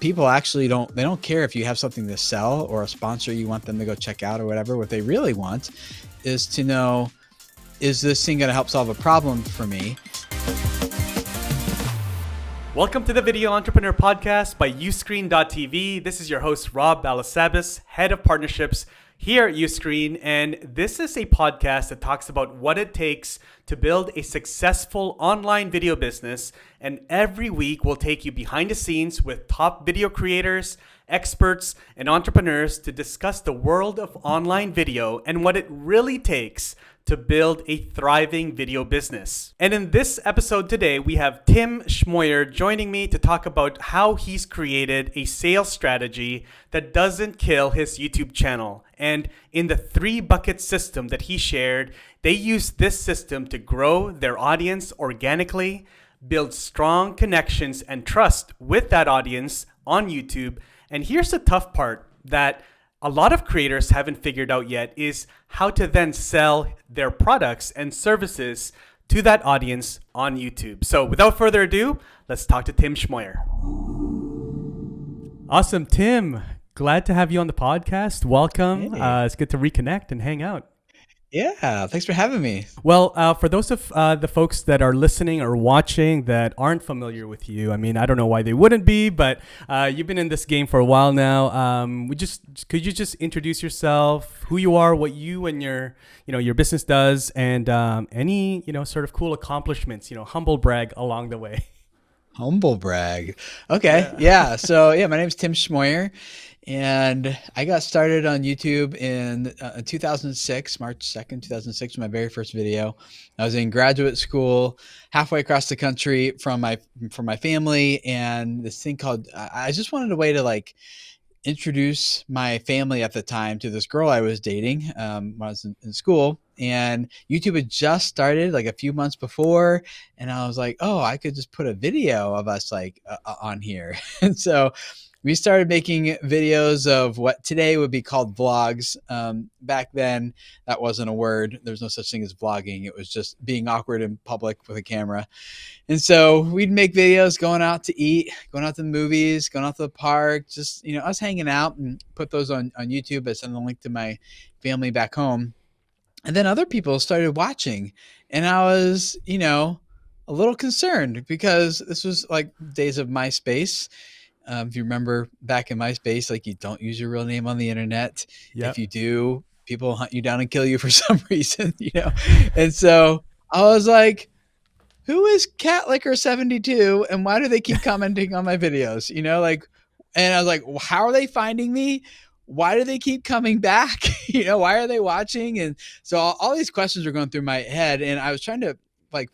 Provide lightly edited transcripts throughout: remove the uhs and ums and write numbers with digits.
people actually don't care if you have something to sell or a sponsor you want them to go check out or whatever. What they really want is to know, is this thing going to help solve a problem for me? Welcome to the Video Entrepreneur Podcast by Uscreen.tv. This is your host, Rob Balasabas, Head of Partnerships here at Uscreen. And this is a podcast that talks about what it takes to build a successful online video business. And every week we'll take you behind the scenes with top video creators, experts, and entrepreneurs to discuss the world of online video and what it really takes to build a thriving video business. And in this episode today, we have Tim Schmoyer joining me to talk about how he's created a sales strategy that doesn't kill his YouTube channel. And in the 3-bucket system that he shared, they use this system to grow their audience organically, build strong connections and trust with that audience on YouTube. And here's the tough part that a lot of creators haven't figured out yet is how to then sell their products and services to that audience on YouTube. So without further ado, let's talk to Tim Schmoyer. Awesome, Tim. Glad to have you on the podcast. Welcome. Hey. It's good to reconnect and hang out. Yeah, thanks for having me. Well, for those of the folks that are listening or watching that aren't familiar with you, I mean, I don't know why they wouldn't be, but you've been in this game for a while now. Could you just introduce yourself, who you are, what you and your business does, and any sort of cool accomplishments, humble brag along the way. Humble brag. Okay. Yeah. So my name's Tim Schmoyer, and I got started on YouTube in 2006, March 2nd, 2006, was my very first video. I was in graduate school, halfway across the country from my family, and this thing called, I just wanted a way to introduce my family at the time to this girl I was dating when I was in school. And YouTube had just started like a few months before. And I was like, oh, I could just put a video of us on here. And so we started making videos of what today would be called vlogs. Back then, that wasn't a word. There was no such thing as vlogging. It was just being awkward in public with a camera. And so we'd make videos going out to eat, going out to the movies, going out to the park, just, us hanging out, and put those on YouTube. I send the link to my family back home. And then other people started watching, and I was, a little concerned because this was like days of MySpace. If you remember back in MySpace, you don't use your real name on the internet. Yep. If you do, people hunt you down and kill you for some reason, And so I was like, who is CatLicker72 and why do they keep commenting on my videos? And I was like, well, how are they finding me? Why do they keep coming back? Why are they watching? And so all these questions were going through my head, and I was trying to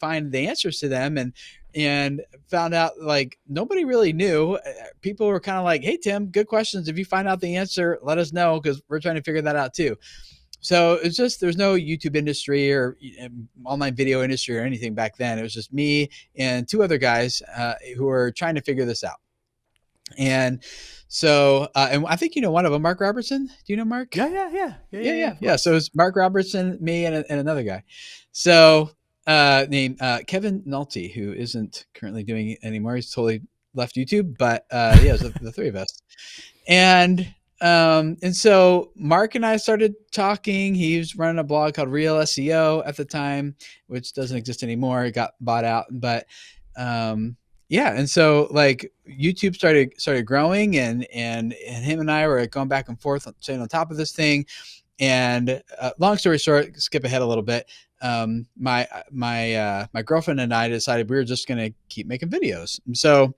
find the answers to them, and found out nobody really knew. People were kind of like, hey, Tim, good questions. If you find out the answer, let us know, because we're trying to figure that out too. So it's just, there's no YouTube industry or online video industry or anything back then. It was just me and 2 other guys who were trying to figure this out. And so, and I think one of them, Mark Robertson. Do you know Mark? Yeah. So it's Mark Robertson, me, and another guy. So named Kevin Nolte, who isn't currently doing it anymore. He's totally left YouTube. But it was the 3 of us. And so Mark and I started talking. He was running a blog called Real SEO at the time, which doesn't exist anymore. It got bought out, but and so YouTube started growing, and him and I were going back and forth, staying on top of this thing. And long story short, skip ahead a little bit. My girlfriend and I decided we were just going to keep making videos. And so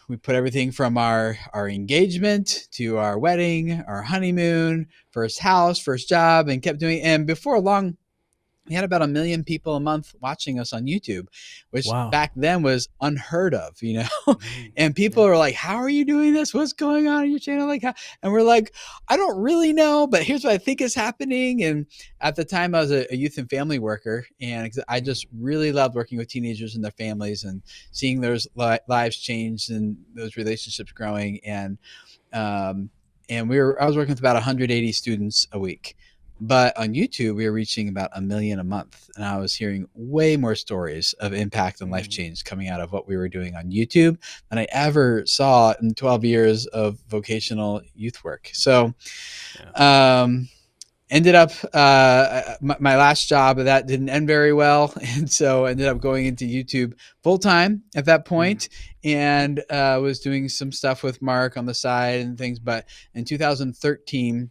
we put everything from our engagement to our wedding, our honeymoon, first house, first job, and kept doing. And before long, we had about 1 million people a month watching us on YouTube, which back then was unheard of, and people are like, how are you doing this? What's going on your channel? And we're like, I don't really know, but here's what I think is happening. And at the time I was a youth and family worker, and I just really loved working with teenagers and their families and seeing those lives change and those relationships growing. And I was working with about 180 students a week. But on YouTube, we were reaching about 1 million a month. And I was hearing way more stories of impact and life Mm. change coming out of what we were doing on YouTube than I ever saw in 12 years of vocational youth work. So, Yeah. um, ended up my last job that didn't end very well, and so ended up going into YouTube full time at that Mm. point, and was doing some stuff with Mark on the side and things. But in 2013,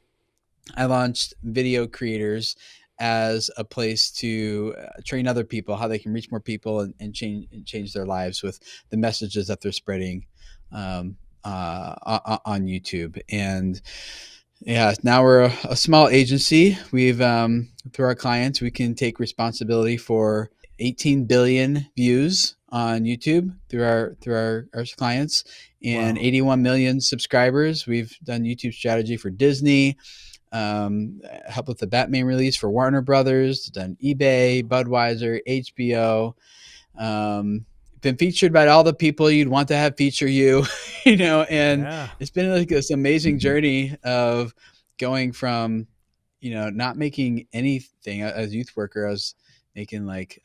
I launched Video Creators as a place to train other people how they can reach more people and change their lives with the messages that they're spreading on YouTube. And yeah, now we're a small agency. We've through our clients, we can take responsibility for 18 billion views on YouTube through our clients, and Wow. 81 million subscribers. We've done YouTube strategy for Disney, helped with the Batman release for Warner Brothers, done eBay, Budweiser, HBO. Um, been featured by all the people you'd want to have feature you, and Yeah. it's been like this amazing journey of going from, not making anything as a youth worker. I was making like,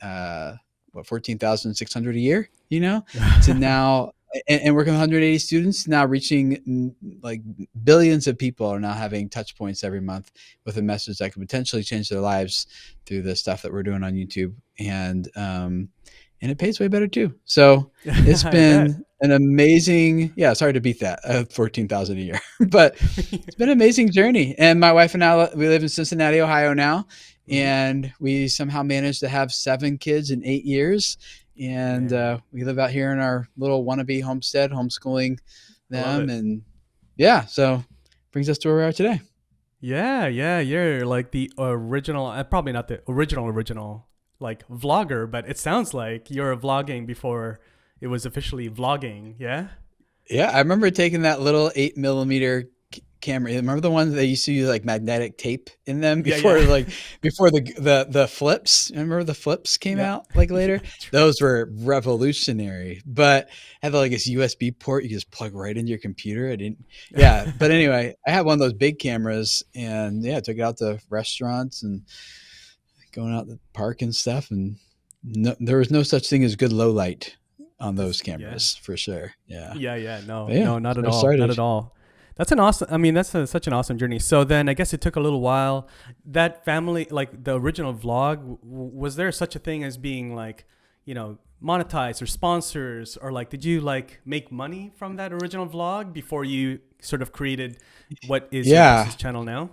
14,600 a year, to now, and working with 180 students, now reaching like billions of people are now having touch points every month with a message that could potentially change their lives through the stuff that we're doing on YouTube. And it pays way better too. So it's I bet. been an amazing, yeah, it's hard to beat that, 14,000 a year, but it's been an amazing journey. And my wife and I, we live in Cincinnati, Ohio now, Hmm. and we somehow managed to have 7 kids in 8 years. And Man, we live out here in our little wannabe homestead, homeschooling I love them. it. And yeah, so brings us to where we are today. Yeah, yeah, you're like the original, probably not the original, like vlogger, but it sounds like you're vlogging before it was officially vlogging. Yeah. Yeah, I remember taking that little 8 millimeter camera. Remember the ones that used to use like magnetic tape in them Yeah, before, yeah, before the flips. Remember the flips came yeah, out like yeah. later? True. Those were revolutionary, but had like this USB port you just plug right into your computer. I didn't. Yeah, but anyway, I had one of those big cameras, and yeah, I took it out to restaurants and going out to the park and stuff, and no, there was no such thing as good low light on those Yeah. cameras for sure. Yeah. Yeah, yeah, But no, yeah, no, not that's at where I all, not started. at all. That's an awesome. I mean, that's such an awesome journey. So then, I guess it took a little while. That family, like the original vlog, was there such a thing as being like, monetized or sponsors, or like, did you like make money from that original vlog before you sort of created what is your Yeah. guys' channel now?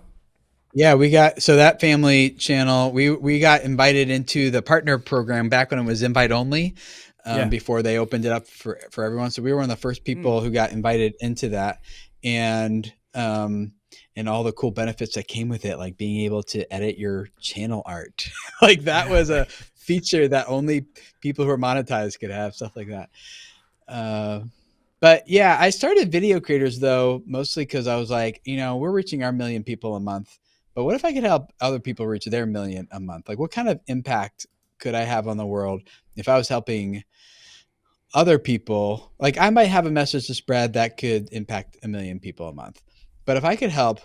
Yeah, we got, so that family channel, we got invited into the partner program back when it was invite only, Yeah. before they opened it up for everyone. So we were one of the first Mm. people who got invited into that, and and all the cool benefits that came with it, like being able to edit your channel art. Like that Yeah. was a Right. feature that only people who are monetized could have, stuff like that. Uh, but yeah, I started Video Creators though, mostly because I was like, we're reaching our 1 million people a month, but what if I could help other people reach their 1 million a month? Like, what kind of impact could I have on the world if I was helping other people? Like, I might have a message to spread that could impact 1 million people a month, but if I could help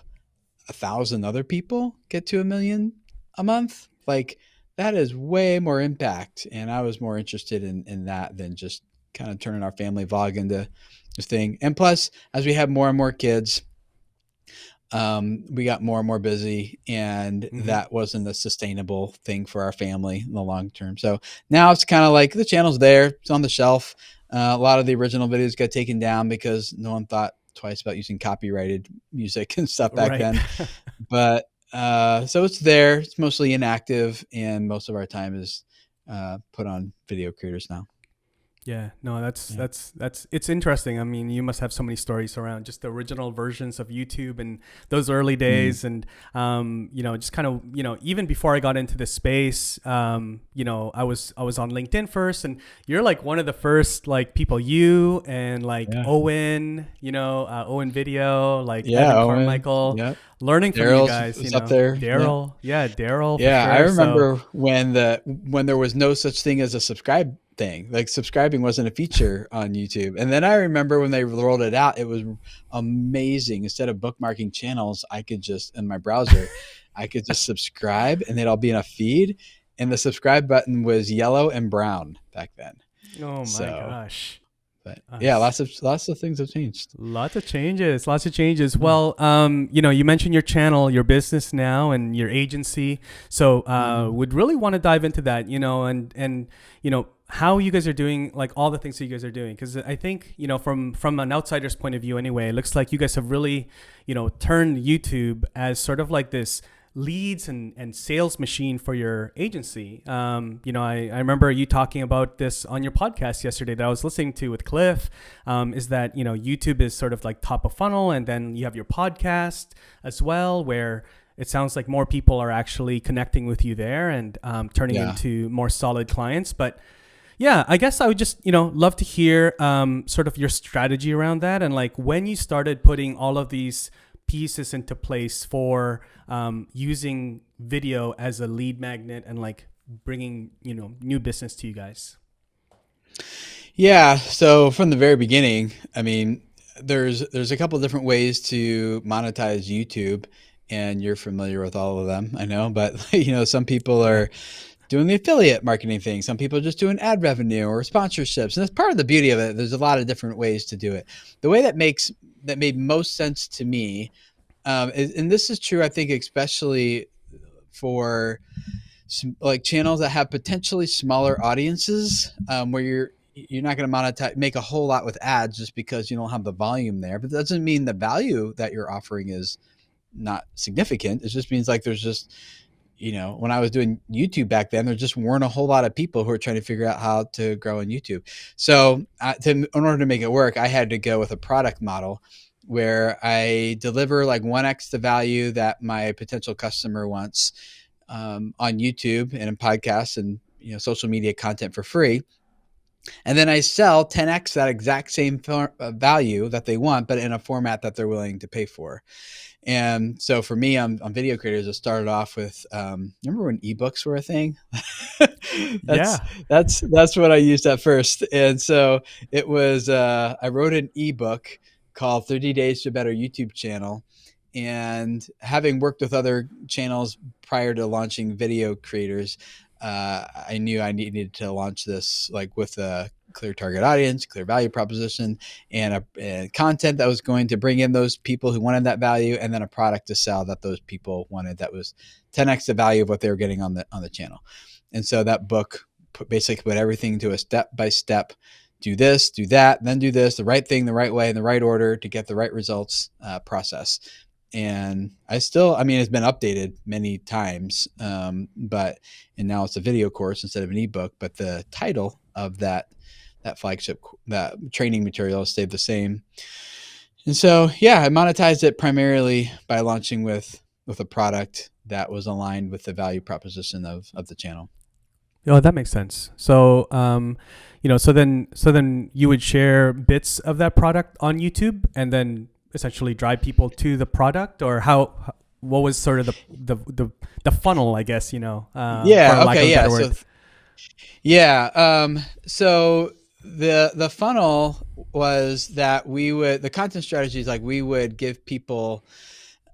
1,000 other people get to 1 million a month, like that is way more impact. And I was more interested in that than just kind of turning our family vlog into this thing. And plus, as we have more and more kids, we got more and more busy, and Mm-hmm. that wasn't a sustainable thing for our family in the long term. So now it's kind of like the channel's there, it's on the shelf. A lot of the original videos got taken down because no one thought twice about using copyrighted music and stuff back Right. then. But so it's there. It's mostly inactive, and most of our time is put on Video Creators now. Yeah, no, Yeah. that's it's interesting. I mean, you must have so many stories around just the original versions of YouTube and those early Mm. days, and just kind of even before I got into this space, I was on LinkedIn first, and you're like one of the first like people, you and like Yeah. Owen, Owen Video, like Yeah. Evan Owen. Carmichael, Yep. learning from you Daryl's guys, was up there. Yeah. Daryl, yeah, Daryl for Yeah, I sure. So remember when there was no such thing as a subscribe thing. Like subscribing wasn't a feature on YouTube. And then I remember when they rolled it out, it was amazing. Instead of bookmarking channels, I could just in my browser I could just subscribe and they'd all be in a feed. And the subscribe button was yellow and brown back then. Oh my So, gosh. but yeah, Us. lots of things have changed. Lots of changes. Lots of changes. Yeah. Well, you mentioned your channel, your business now, and your agency. So, Mhm. would really want to dive into that, and how you guys are doing, like all the things that you guys are doing, because I think from an outsider's point of view, anyway, it looks like you guys have really, turned YouTube as sort of like this leads and sales machine for your agency. I remember you talking about this on your podcast yesterday that I was listening to with Cliff. Is that YouTube is sort of like top of funnel, and then you have your podcast as well, where it sounds like more people are actually connecting with you there and turning Yeah. into more solid clients. But yeah, I guess I would just love to hear sort of your strategy around that, and like when you started putting all of these pieces into place for using video as a lead magnet and like bringing new business to you guys. Yeah. So from the very beginning, I mean, there's a couple different ways to monetize YouTube, and you're familiar with all of them, I know. But some people Yeah. are doing the affiliate marketing thing. Some people are just doing ad revenue or sponsorships, and that's part of the beauty of it. There's a lot of different ways to do it. The way that made most sense to me, and this is true, I think, especially for like channels that have potentially smaller audiences, where you're not going to monetize make a whole lot with ads just because you don't have the volume there, but that doesn't mean the value that you're offering is not significant. It just means like there's just when I was doing YouTube back then, there just weren't a whole lot of people who were trying to figure out how to grow on YouTube. So in order to make it work, I had to go with a product model where I deliver like 1x the value that my potential customer wants, on YouTube and in podcasts and social media content for free. And then I sell 10x that exact same value that they want, but in a format that they're willing to pay for. And so for me, on video creators, it started off with, remember when ebooks were a thing? that's Yeah. that's what I used at first. And so it was, I wrote an ebook called 30 Days to a Better YouTube Channel. And having worked with other channels prior to launching video creators, I knew I needed to launch this like with a clear target audience, clear value proposition, and content that was going to bring in those people who wanted that value, and then a product to sell that those people wanted that was 10x the value of what they were getting on the channel. And so that book basically put everything to a step by step. Do this, do that, then do this, the right thing, the right way, in the right order to get the right results, process. And I mean, it's been updated many times, but and now it's a video course instead of an ebook. But the title of that flagship, that training material, stayed the same. And so, yeah, I monetized it primarily by launching with a product that was aligned with the value proposition of the channel. Oh, that makes sense. So, so then you would share bits of that product on YouTube, and then essentially drive people to the product, or what was sort of the funnel, I guess, for Yeah. lack of Okay. a Yeah. better word. So the funnel was that the content strategies, like we would give people,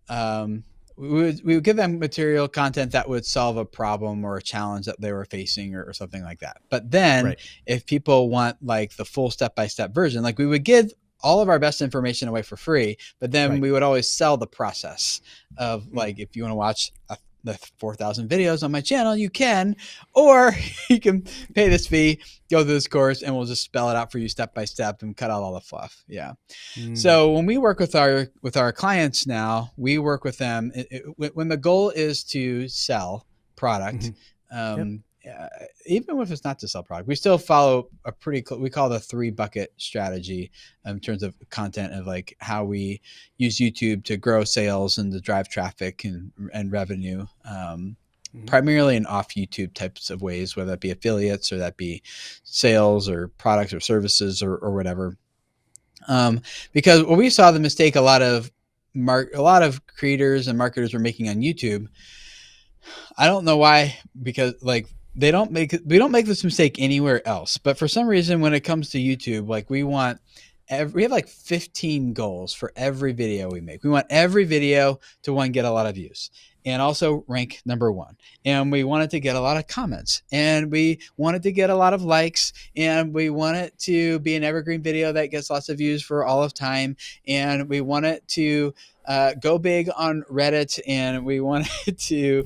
we would give them material content that would solve a problem or a challenge that they were facing, or something like that. But then Right. if people want like the full step-by-step version, like we would give all of our best information away for free, but then Right. we would always sell the process of Mm. like, if you want to watch the 4,000 videos on my channel, you can, or you can pay this fee, go through this course, and we'll just spell it out for you step by step and cut out all the fluff. Yeah. Mm. So when we work with our clients now, we work with them when the goal is to sell product. Hmm. Yep. Even if it's not to sell product, we still follow we call the 3 bucket strategy, in terms of content, of like how we use YouTube to grow sales and to drive traffic and revenue. Hmm. Primarily in off YouTube types of ways, whether that be affiliates or that be sales or products or services or whatever. Because what we saw the mistake a lot of creators and marketers were making on YouTube. I don't know why, because like we don't make this mistake anywhere else. But for some reason, when it comes to YouTube, like we want we have like 15 goals for every video we make. We want every video to, one, get a lot of views and also rank number one. And we want it to get a lot of comments, and we want it to get a lot of likes, and we want it to be an evergreen video that gets lots of views for all of time. And we want it to go big on Reddit, and we want it to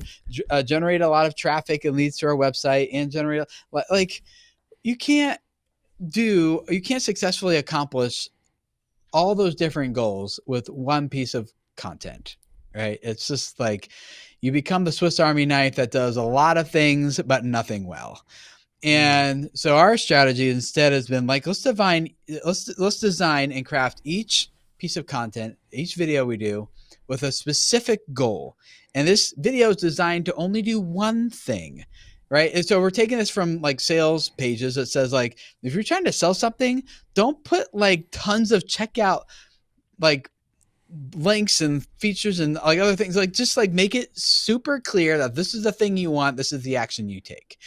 generate a lot of traffic and leads to our website, and generate, like, you can't successfully accomplish all those different goals with one piece of content, right? It's just like you become the Swiss Army knife that does a lot of things but nothing well. And so our strategy instead has been like, let's design and craft each piece of content, each video we do, with a specific goal. And this video is designed to only do one thing, right? And so we're taking this from like sales pages that says, like, if you're trying to sell something, don't put like tons of checkout like links and features and like other things. Like, just like make it super clear that this is the thing you want, this is the action you take.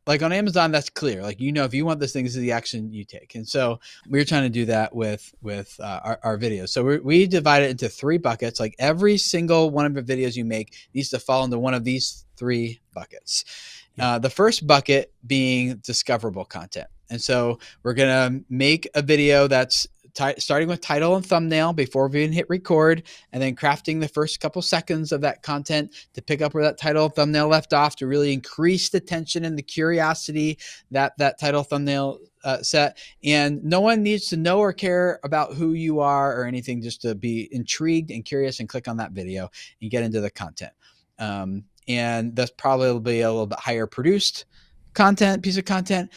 Like on Amazon, that's clear. Like, if you want this thing, this is the action you take. And so we're trying to do that with our videos. So we divide it into 3 buckets. Like every single one of the videos you make needs to fall into one of these 3 buckets. The first bucket being discoverable content. And so we're going to make a video that's starting with title and thumbnail before we even hit record, and then crafting the first couple seconds of that content to pick up where that title and thumbnail left off, to really increase the tension and the curiosity that title thumbnail set. And no one needs to know or care about who you are or anything, just to be intrigued and curious and click on that video and get into the content. And that's probably a little bit higher produced piece of content,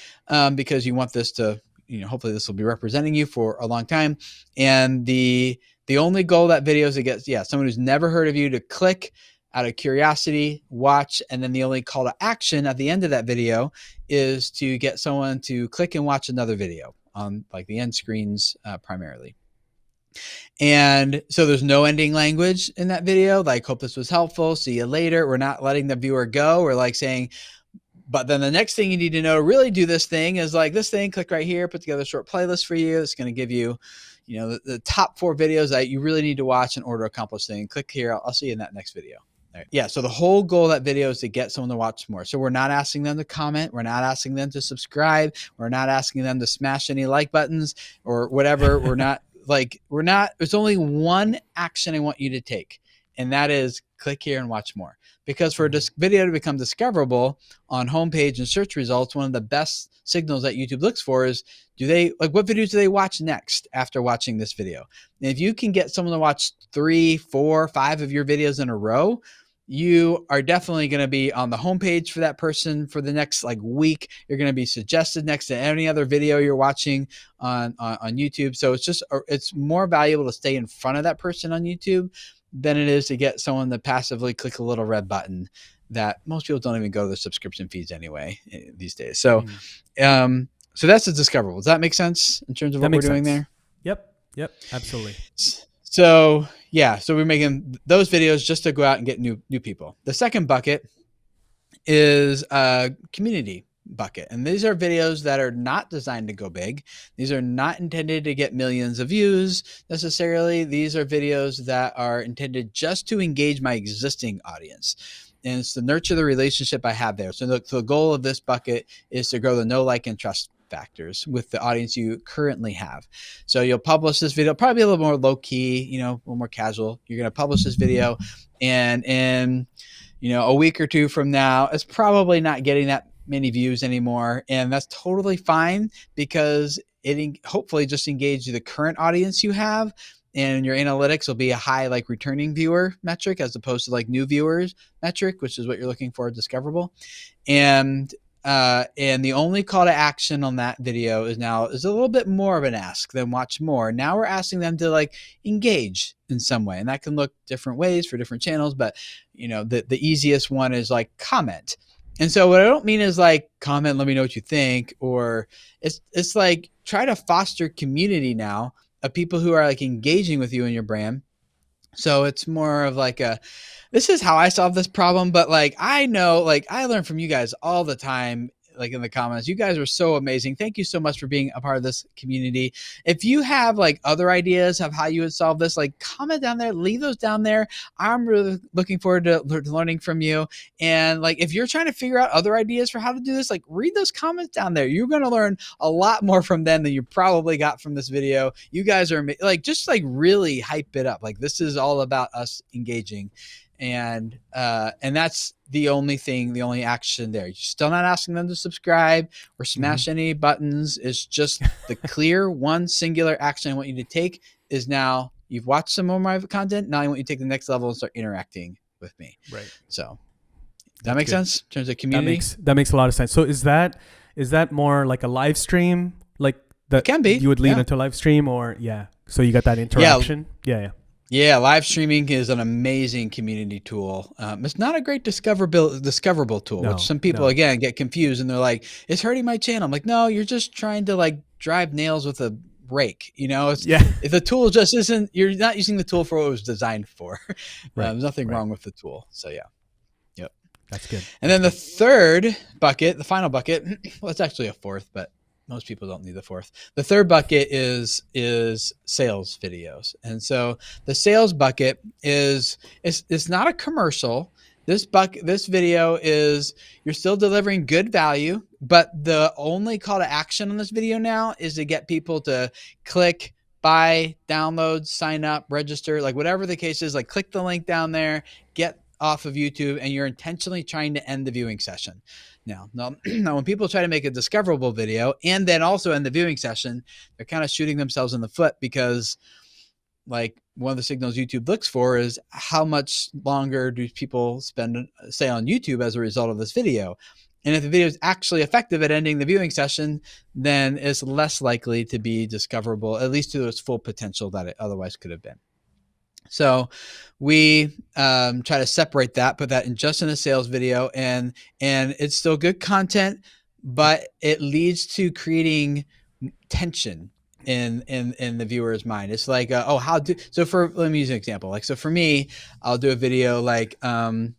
because you want this to, hopefully this will be representing you for a long time. And the only goal that video is to get someone who's never heard of you to click out of curiosity, watch, and then the only call to action at the end of that video is to get someone to click and watch another video on like the end screens primarily. And so there's no ending language in that video, like, hope this was helpful, see you later. We're not letting the viewer go. We're like saying, but then the next thing you need to know to really do this thing is like this thing, click right here, put together a short playlist for you. It's going to give you, the top 4 videos that you really need to watch in order to accomplish things. Click here. I'll see you in that next video. All right. Yeah. So the whole goal of that video is to get someone to watch more. So we're not asking them to comment. We're not asking them to subscribe. We're not asking them to smash any like buttons or whatever. There's only one action I want you to take. And that is click here and watch more. Because for this video to become discoverable on homepage and search results, one of the best signals that YouTube looks for is, what videos do they watch next after watching this video? And if you can get someone to watch 3, 4, 5 of your videos in a row, you are definitely going to be on the homepage for that person for the next week. You're going to be suggested next to any other video you're watching on YouTube. So it's more valuable to stay in front of that person on YouTube than it is to get someone to passively click a little red button that most people don't even go to the subscription feeds anyway these days. So, so that's the discoverable. Does that make sense in terms of what we're doing there? Yep, absolutely. So we're making those videos just to go out and get new people. The second bucket is a community bucket. And these are videos that are not designed to go big. These are not intended to get millions of views necessarily. These are videos that are intended just to engage my existing audience. And it's to nurture the relationship I have there. So the goal of this bucket is to grow the know, like, and trust factors with the audience you currently have. So you'll publish this video, probably a little more low key, a little more casual. You're going to publish this video, and in a week or 2 from now, it's probably not getting that many views anymore. And that's totally fine, because it hopefully just engage the current audience you have, and your analytics will be a high returning viewer metric as opposed to new viewers metric, which is what you're looking for, discoverable. And the only call to action on that video is a little bit more of an ask than watch more. Now we're asking them to engage in some way, and that can look different ways for different channels. But the easiest one is comment. And so what I don't mean is comment, let me know what you think, or it's try to foster community now of people who are engaging with you and your brand. So it's more of this is how I solve this problem. But I know, I learn from you guys all the time. like in the comments. You guys were so amazing. Thank you so much for being a part of this community. If you have like other ideas of how you would solve this, like comment down there, leave those down there. I'm really looking forward to learning from you. And like, if you're trying to figure out other ideas for how to do this, like read those comments down there. You're going to learn a lot more from them than you probably got from this video. You guys are like, just like really hype it up. Like this is all about us engaging. And that's the only action there. You're still not asking them to subscribe or smash any buttons. It's just the clear one singular action I want you to take is now you've watched some more of my content. Now I want you to take the next level and start interacting with me. Right. So that makes sense in terms of community. That makes a lot of sense. So is that more like a live stream? Like that can be. You would lead into a live stream, or so you got that interaction? Yeah, live streaming is an amazing community tool. It's not a great discoverable tool, which some people, again, get confused and they're like, it's hurting my channel. I'm like, no, you're just trying to like drive nails with a rake. If the tool just isn't, you're not using the tool for what it was designed for. There's nothing wrong with the tool. So yeah. Yep. That's good. And then the third bucket, the final bucket, well, it's actually a fourth, but most people don't need the fourth. The third bucket is sales videos. And so the sales bucket it's not a commercial. This video is, you're still delivering good value, but the only call to action on this video now is to get people to click, buy, download, sign up, register, like whatever the case is, like click the link down there, get off of YouTube, and you're intentionally trying to end the viewing session. Now, when people try to make a discoverable video and then also end the viewing session, they're kind of shooting themselves in the foot, because like one of the signals YouTube looks for is how much longer do people stay on YouTube as a result of this video. And if the video is actually effective at ending the viewing session, then it's less likely to be discoverable, at least to its full potential that it otherwise could have been. So we try to separate that, put that in just in a sales video, and it's still good content, but it leads to creating tension in the viewer's mind. It's like, let me use an example. Like, so for me, I'll do a video like a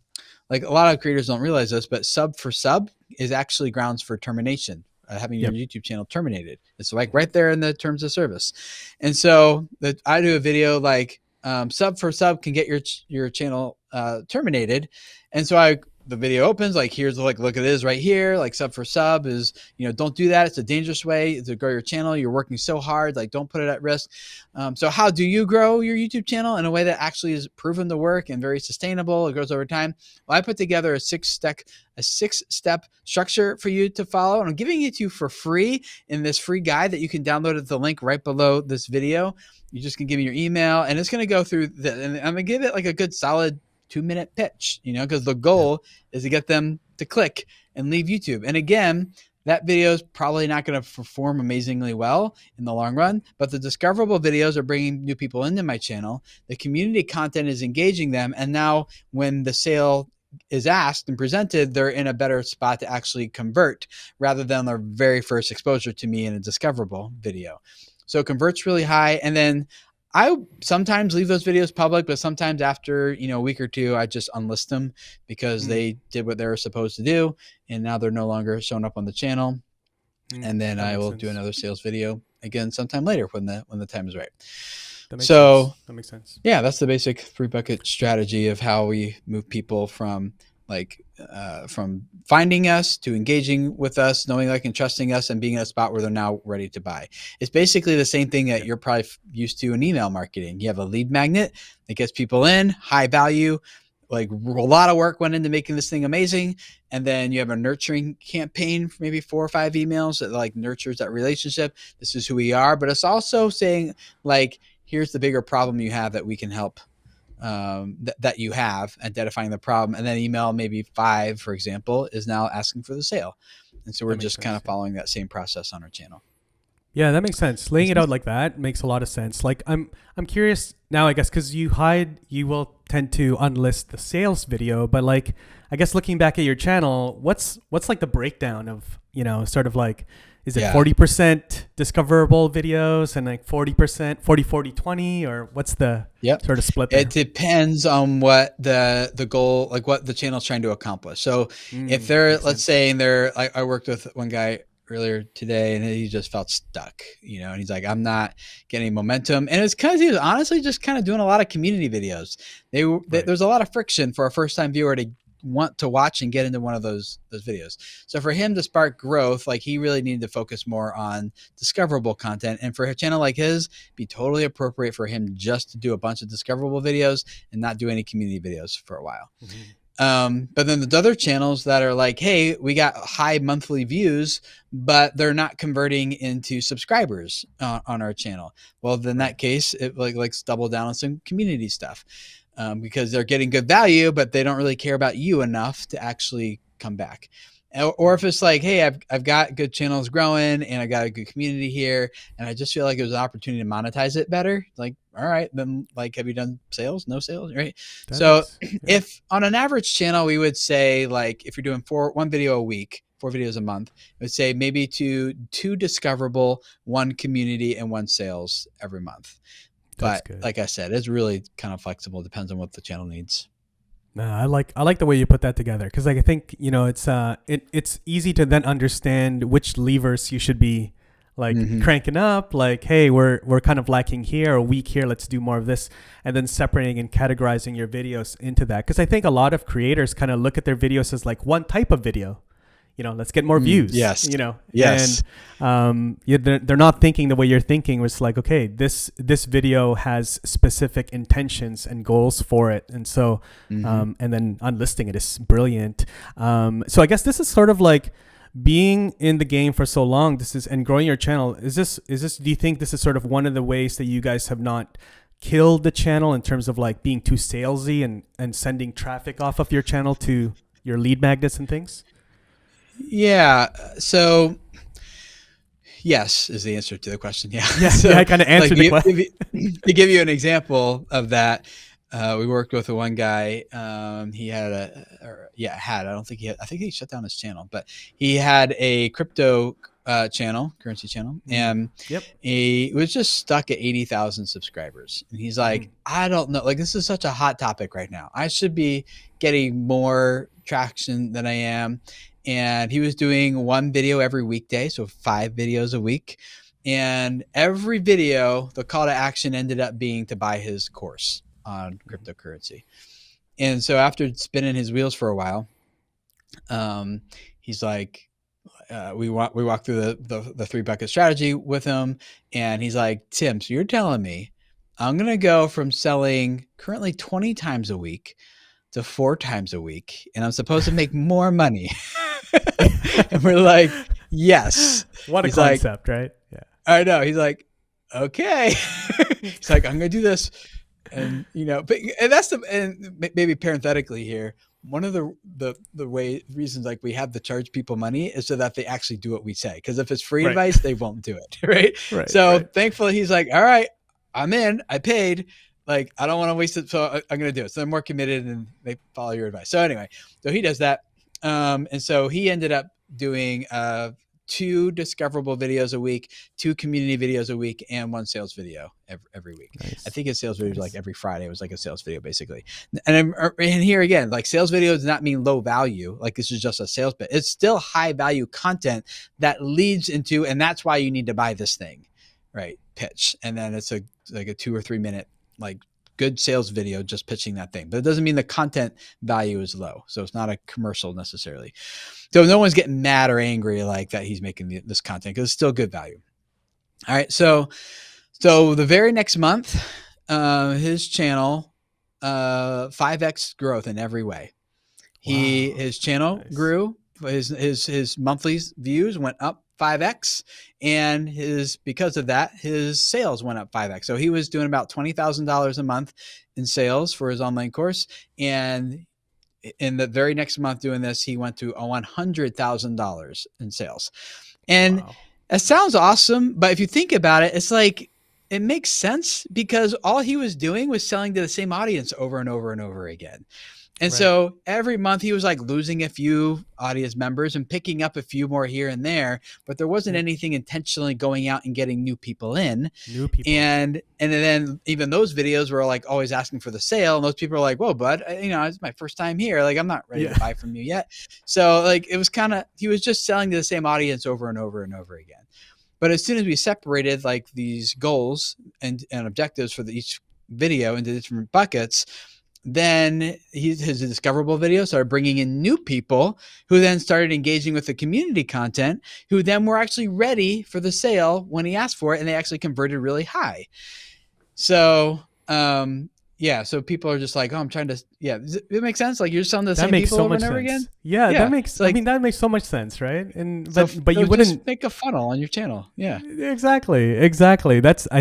lot of creators don't realize this, but sub for sub is actually grounds for termination. Having your YouTube channel terminated. It's like right there in the terms of service. And so I do a video like, sub for sub can get your channel terminated. And so the video opens, like here's like, look, it is right here. Like sub for sub is, don't do that. It's a dangerous way to grow your channel. You're working so hard, like don't put it at risk. So how do you grow your YouTube channel in a way that actually is proven to work and very sustainable? It grows over time. Well, I put together a six-step structure for you to follow. And I'm giving it to you for free in this free guide that you can download at the link right below this video. You just can give me your email, and it's going to go through and I'm going to give it like a good solid 2-minute pitch, because the goal is to get them to click and leave YouTube. And again, that video is probably not going to perform amazingly well in the long run, but the discoverable videos are bringing new people into my channel. The community content is engaging them. And now when the sale is asked and presented, they're in a better spot to actually convert rather than their very first exposure to me in a discoverable video. So it converts really high. And then I sometimes leave those videos public, but sometimes after, a week or two, I just unlist them because they did what they were supposed to do. And now they're no longer showing up on the channel. And then I will do another sales video again sometime later when the time is right. That makes sense. Yeah, that's the basic 3-bucket strategy of how we move people from from finding us to engaging with us, knowing, like, and trusting us, and being in a spot where they're now ready to buy. It's basically the same thing that you're probably used to in email marketing. You have a lead magnet that gets people in, high value, like a lot of work went into making this thing amazing. And then you have a nurturing campaign, maybe 4 or 5 emails that like nurtures that relationship. This is who we are, but it's also saying like, here's the bigger problem you have that we can help, that you have, identifying the problem. And then email maybe 5, for example, is now asking for the sale. And so we're just kind of following that same process on our channel. Yeah, that makes sense. Laying it out like that makes a lot of sense. Like I'm curious now, I guess, because you will tend to unlist the sales video, but like, I guess looking back at your channel, what's like the breakdown of, sort of like, is it Yeah. 40% discoverable videos and like 40%, 40, 40, 20, or what's the Yep. sort of split It there? depends on what the goal, like what the channel's trying to accomplish. So if they're, Makes let's sense. say, I worked with one guy earlier today and he just felt stuck, and he's like, I'm not getting momentum. And it's because he was honestly just kind of doing a lot of community videos. Right. There's a lot of friction for a first time viewer to want to watch and get into one of those videos. So for him to spark growth, like he really needed to focus more on discoverable content. And for a channel like his, be totally appropriate for him just to do a bunch of discoverable videos and not do any community videos for a while. Mhm. But then the other channels that are like, hey, we got high monthly views, but they're not converting into subscribers on our channel. Well, then in Right. that case, it let's double down on some community stuff, because they're getting good value, but they don't really care about you enough to actually come back. Or if it's like, hey, I've got good channels growing and I got a good community here, and I just feel like there's an opportunity to monetize it better. Like, all right, then like, have you done sales? No sales, right? That So is, yeah. if on an average channel, we would say like if you're doing one video a week, 4 videos a month, I would say maybe two discoverable, one community, and one sales every month. That's But good. like I said, it's really kind of flexible. Depends on what the channel needs. No, I like the way you put that together because like I think it's easy to then understand which levers you should be like Mm-hmm. cranking up. Like, hey, we're kind of lacking here or weak here. Let's do more of this, and then separating and categorizing your videos into that. Because I think a lot of creators kind of look at their videos as like one type of video. Let's get more views. Yes. And Yes. they're not thinking the way you're thinking. Was like, okay, this video has specific intentions and goals for it, and so Mm-hmm. and then unlisting it is brilliant. So I guess this is sort of like being in the game for so long. This is and growing your channel. Is this? Do you think this is sort of one of the ways that you guys have not killed the channel in terms of like being too salesy and sending traffic off of your channel to your lead magnets and things? Yeah. So yes is the answer to the question. Yeah. Yeah, yeah, So I kind of like answered the question. to give you an example of that, we worked with one guy. He had I don't think I think he shut down his channel, but he had a crypto currency channel, and Yep. he was just stuck at 80,000 subscribers. And he's Mhm. like, I don't know, like this is such a hot topic right now. I should be getting more traction than I am. And he was doing one video every weekday, so 5 videos a week. And every video, the call to action ended up being to buy his course on cryptocurrency. And so after spinning his wheels for a while, he's like, we walked through the 3 bucket strategy with him, and he's like, Tim, so you're telling me I'm gonna go from selling currently 20 times a week to 4 times a week, and I'm supposed to make more money. And we're like, yes. What a He's like, concept, right? Yeah. I know. He's like, okay. He's like, I'm gonna do this, and but and that's maybe parenthetically here. One of the reasons like we have to charge people money is so that they actually do what we say. Because if it's free Right. advice, they won't do it, right? Right. So Right. thankfully, he's like, all right, I'm in. I paid. Like I don't want to waste it, so I'm gonna do it. So they're more committed and they follow your advice. So anyway, so he does that, and so he ended up doing 2 discoverable videos a week, 2 community videos a week, and 1 sales video every week. I Nice. think his sales video was Nice. like every Friday. It was like a sales video basically. And here again, like sales video does not mean low value. Like this is just a sales bit. It's still high value content that leads into, and that's why you need to buy this thing, right? Pitch, and then it's like a 2 or 3 minute like good sales video just pitching that thing. But it doesn't mean the content value is low. So it's not a commercial necessarily. So no one's getting mad or angry like that he's making this content because it's still good value. All right. So the very next month, his channel, 5x growth in every way. Wow. His channel Nice. grew. His monthly views went up 5x, and because of that, his sales went up 5x. So he was doing about $20,000 a month in sales for his online course, and in the very next month doing this, he went to $100,000 in sales. And Wow. it sounds awesome, but if you think about it, it's like it makes sense because all he was doing was selling to the same audience over and over and over again. And Right. so every month he was like losing a few audience members and picking up a few more here and there, but there wasn't Yep. anything intentionally going out and getting new people in. New people. And then even those videos were like always asking for the sale. And those people are like, whoa, bud, it's my first time here. Like, I'm not ready Yeah. to buy from you yet. So like, it was he was just selling to the same audience over and over and over again. But as soon as we separated like these goals and objectives for each video into different buckets, then his discoverable video started bringing in new people who then started engaging with the community content, who then were actually ready for the sale when he asked for it, and they actually converted really high. So so people are just like, oh, I'm trying to, does it make sense? Like, you're selling the That same makes people so over much and over sense. again? Yeah, Yeah. that makes. Like, I mean, that makes so much sense, right? And so but you wouldn't just make a funnel on your channel. Yeah. Exactly. I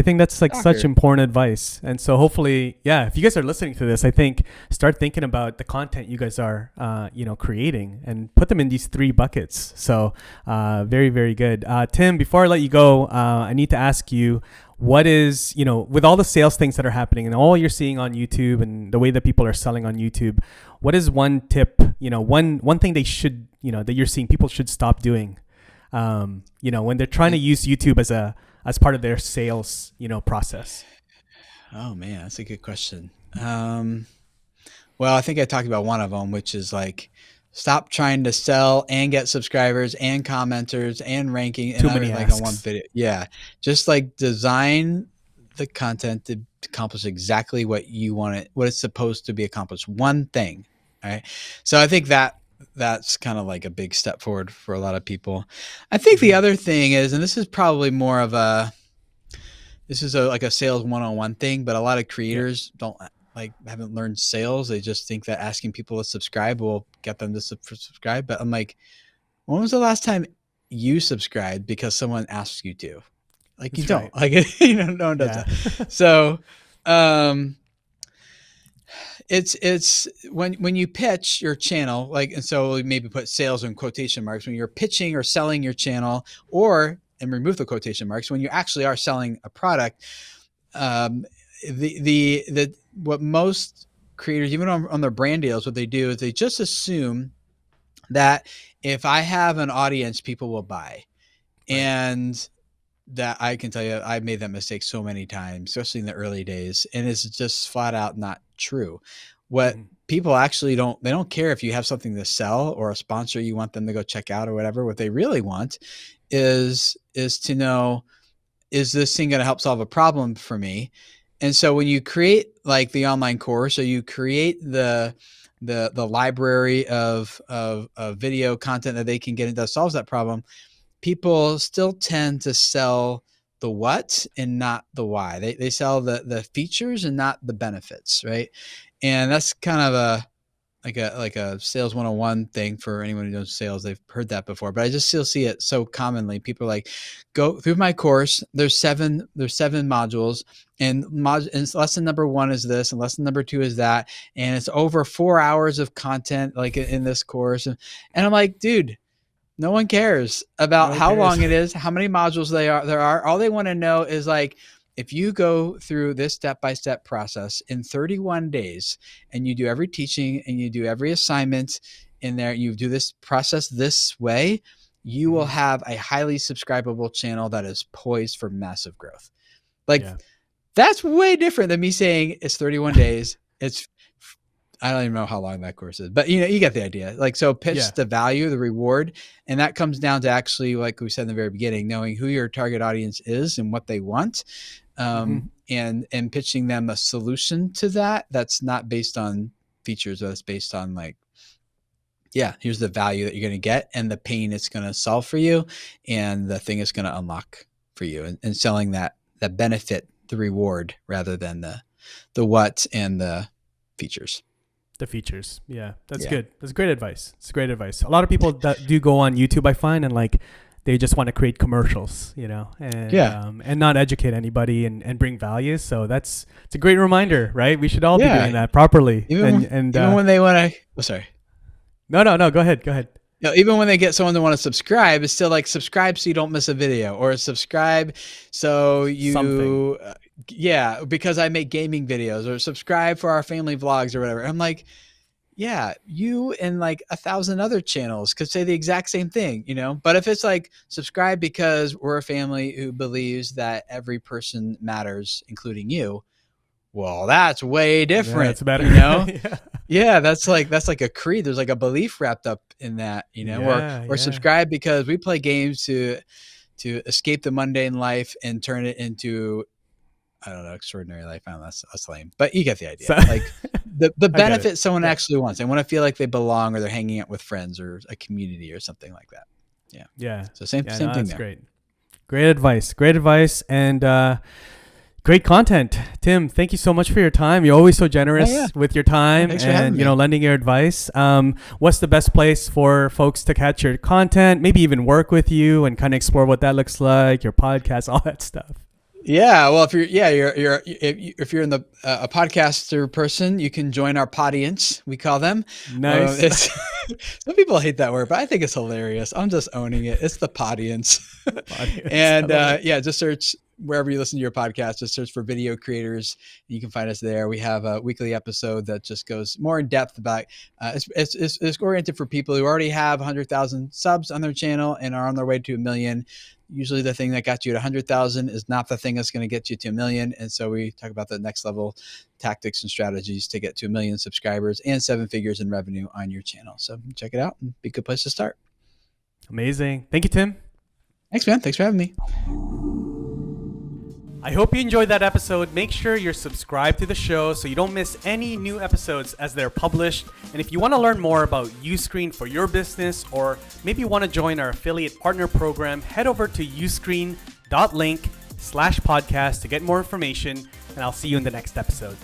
think that's like such important advice. And so hopefully, if you guys are listening to this, I think start thinking about the content you guys are, creating, and put them in these 3 buckets. So, very, very good. Tim, before I let you go, I need to ask you, what is, with all the sales things that are happening and all you're seeing on YouTube and the way that people are selling on YouTube, what is one tip, one thing they should, that you're seeing people should stop doing, when they're trying to use YouTube as part of their sales, process? Oh man, that's a good question. Well, I think I talked about one of them, which is like, stop trying to sell and get subscribers and commenters and ranking and Too many like asks. on one video. Yeah. Just like design the content to accomplish exactly what you want it, what it's supposed to be accomplished. One thing. All right. So I think that's kind of like a big step forward for a lot of people. I think the other thing is, and this is probably more of like a sales one-on-one thing, but a lot of creators haven't learned sales. They just think that asking people to subscribe will get them to subscribe. But I'm like, when was the last time you subscribed because someone asks you to? Like, that's you don't. Right. Like, no one does that. So, it's when you pitch your channel, like, and so maybe put sales in quotation marks when you're pitching or selling your channel, and remove the quotation marks when you actually are selling a product. What most creators, even on their brand deals, what they do is they just assume that if I have an audience, people will buy. Right. And that, I can tell you, I made that mistake so many times, especially in the early days, and it's just flat out not true. What people actually they don't care if you have something to sell or a sponsor you want them to go check out or whatever. What they really want is to know, is this thing going to help solve a problem for me? And so when you create like the online course, or you create the library of video content that they can get into that solves that problem, people still tend to sell the what and not the why. They sell the features and not the benefits, right? And that's kind of a sales 101 thing for anyone who knows sales. They've heard that before, but I just still see it so commonly. People are like, go through my course. There's seven modules, and lesson number 1 is this, and lesson number 2 is that, and it's over 4 hours of content like in this course. And I'm like, dude, no one cares about how long it is, how many modules there are. All they want to know is like, if you go through this step-by-step process in 31 days, and you do every teaching and you do every assignment in there, you do this process this way, you will have a highly subscribable channel that is poised for massive growth. Like, that's way different than me saying it's 31 days. I don't even know how long that course is, but you get the idea. Like, so pitch the value, the reward, and that comes down to actually, like we said in the very beginning, knowing who your target audience is and what they want. And pitching them a solution to that. That's not based on features, but it's based on like, here's the value that you're going to get and the pain it's going to solve for you and the thing it's going to unlock for you, and selling that benefit, the reward, rather than the what and the features. The features. Yeah, that's good. That's great advice. It's great advice. A lot of people that do go on YouTube, I find, and like, they just want to create commercials, and not educate anybody and bring value. So it's a great reminder, right? We should all be doing that properly. Even when they want to, sorry. No, go ahead. Even when they get someone to want to subscribe, it's still like subscribe so you don't miss a video, or subscribe so you, yeah, because I make gaming videos, or subscribe for our family vlogs or whatever. I'm like, yeah, you and like 1,000 other channels could say the exact same thing, but if it's like subscribe because we're a family who believes that every person matters, including you, well, that's way different. That's better. Yeah. Yeah, that's like a creed. There's like a belief wrapped up in that, or subscribe because we play games to escape the mundane life and turn it into, I don't know, extraordinary life. I don't know, that's lame, but you get the idea. Like the benefit someone actually wants. They want to feel like they belong, or they're hanging out with friends or a community or something like that. Yeah. Yeah. So same thing that's there. Great. Great advice. And, great content. Tim, thank you so much for your time. You're always so generous with your time and, lending your advice. What's the best place for folks to catch your content, maybe even work with you and kind of explore what that looks like, your podcast, all that stuff? Yeah, well, if you're in the a podcaster person, you can join our podience, we call them. Nice. Some people hate that word, but I think it's hilarious. I'm just owning it. It's the podience. And just search wherever you listen to your podcast. Just search for video creators. You can find us there. We have a weekly episode that just goes more in depth about. It's oriented for people who already have 100,000 subs on their channel and are on their way to 1 million. Usually the thing that got you to 100,000 is not the thing that's going to get you to 1 million. And so we talk about the next level tactics and strategies to get to 1 million subscribers and 7 figures in revenue on your channel. So check it out and be a good place to start. Amazing. Thank you, Tim. Thanks, man. Thanks for having me. I hope you enjoyed that episode. Make sure you're subscribed to the show so you don't miss any new episodes as they're published. And if you want to learn more about Uscreen for your business, or maybe you want to join our affiliate partner program, head over to uscreen.link/podcast to get more information. And I'll see you in the next episode.